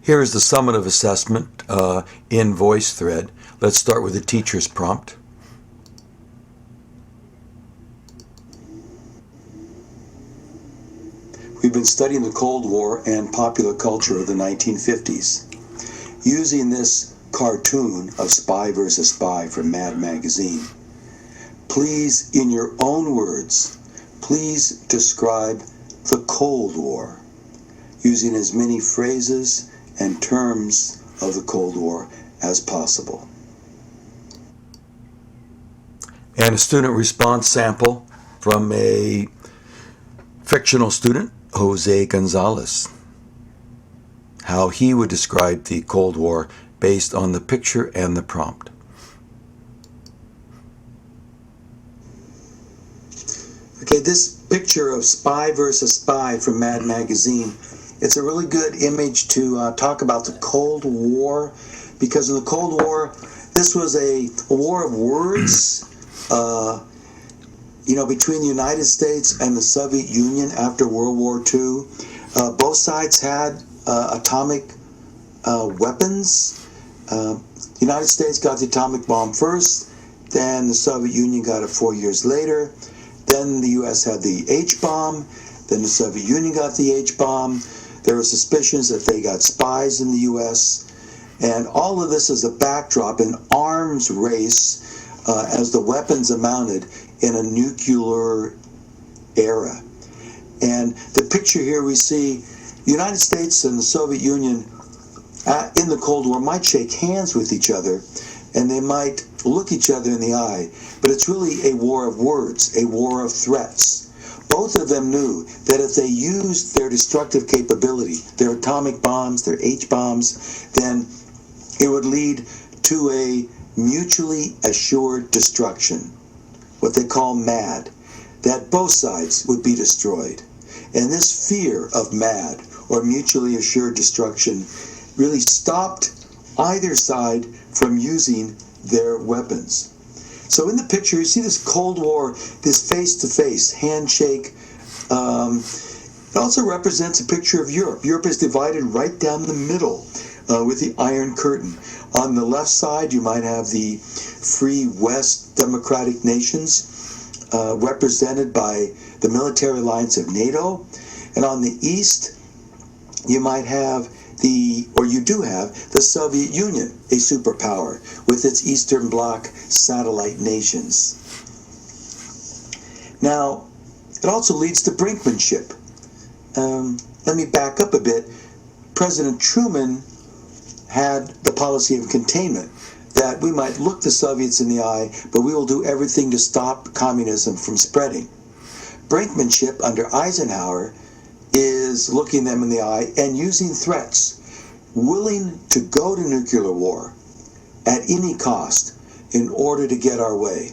Here is the summative assessment in VoiceThread. Let's start with the teacher's prompt. We've been studying the Cold War and popular culture of the 1950s. Using this cartoon of Spy vs. Spy from Mad Magazine, please, in your own words, please describe the Cold War, using as many phrases and terms of the Cold War as possible. And a student response sample from a fictional student, Jose Gonzalez, how he would describe the Cold War based on the picture and the prompt. Okay, this picture of Spy vs. Spy from Mad Magazine, it's a really good image to talk about the Cold War, because in the Cold War, this was a war of words, between the United States and the Soviet Union after World War II. Both sides had atomic weapons. The United States got the atomic bomb first, then the Soviet Union got it 4 years later. Then the U.S. had the H-bomb, then the Soviet Union got the H-bomb. There were suspicions that they got spies in the U.S. And all of this is a backdrop, an arms race as the weapons amounted in a nuclear era. And the picture here we see the United States and the Soviet Union in the Cold War might shake hands with each other, and they might look each other in the eye, but it's really a war of words, a war of threats. Both of them knew that if they used their destructive capability, their atomic bombs, their H-bombs, then it would lead to a mutually assured destruction, what they call MAD, that both sides would be destroyed. And this fear of MAD, or mutually assured destruction, really stopped either side from using their weapons. So in the picture, you see this Cold War, this face-to-face handshake. It also represents a picture of Europe. Europe is divided right down the middle with the Iron Curtain. On the left side, you might have the free West democratic nations represented by the military alliance of NATO. And on the east, you might have you do have the Soviet Union, a superpower, with its Eastern Bloc satellite nations. Now, it also leads to brinkmanship. Let me back up a bit. President Truman had the policy of containment, that we might look the Soviets in the eye, but we will do everything to stop communism from spreading. Brinkmanship under Eisenhower is looking them in the eye and using threats, willing to go to nuclear war at any cost in order to get our way,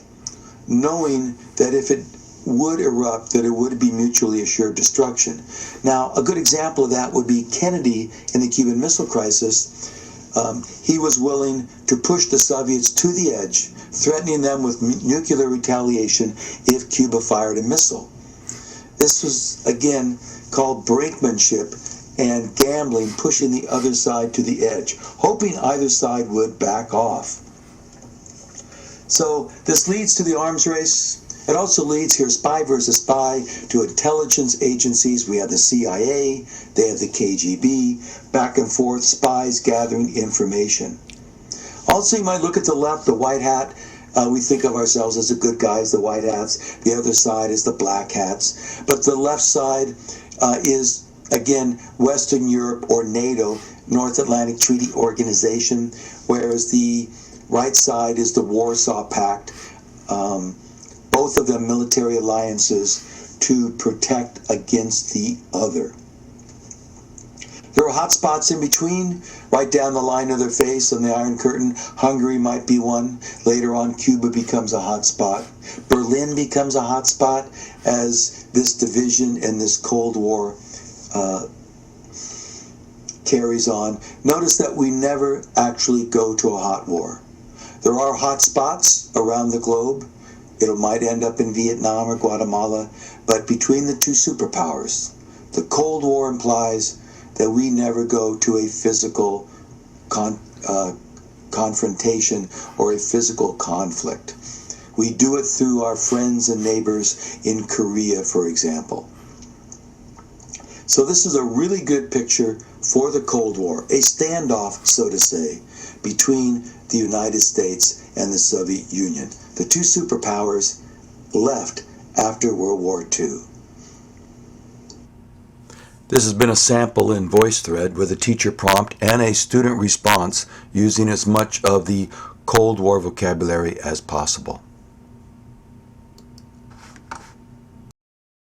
knowing that if it would erupt, that it would be mutually assured destruction. Now, a good example of that would be Kennedy in the Cuban Missile Crisis. He was willing to push the Soviets to the edge, threatening them with nuclear retaliation if Cuba fired a missile. This was, again, called brinkmanship and gambling, pushing the other side to the edge, hoping either side would back off. So this leads to the arms race. It also leads here, Spy versus Spy, to intelligence agencies. We have the CIA, they have the KGB, back and forth, spies gathering information. Also, you might look at the left, the white hat. We think of ourselves as the good guys, the white hats. The other side is the black hats. But the left side is, again, Western Europe or NATO, North Atlantic Treaty Organization, whereas the right side is the Warsaw Pact. Both of them military alliances to protect against the other. There are hot spots in between, right down the line of their face on the Iron Curtain. Hungary might be one. Later on, Cuba becomes a hot spot. Berlin becomes a hot spot as this division and this Cold War carries on. Notice that we never actually go to a hot war. There are hot spots around the globe. It might end up in Vietnam or Guatemala, but between the two superpowers, the Cold War implies that we never go to a physical confrontation or a physical conflict. We do it through our friends and neighbors in Korea, for example. So this is a really good picture for the Cold War, a standoff, so to say, between the United States and the Soviet Union, the two superpowers left after World War II. This has been a sample in VoiceThread with a teacher prompt and a student response using as much of the Cold War vocabulary as possible.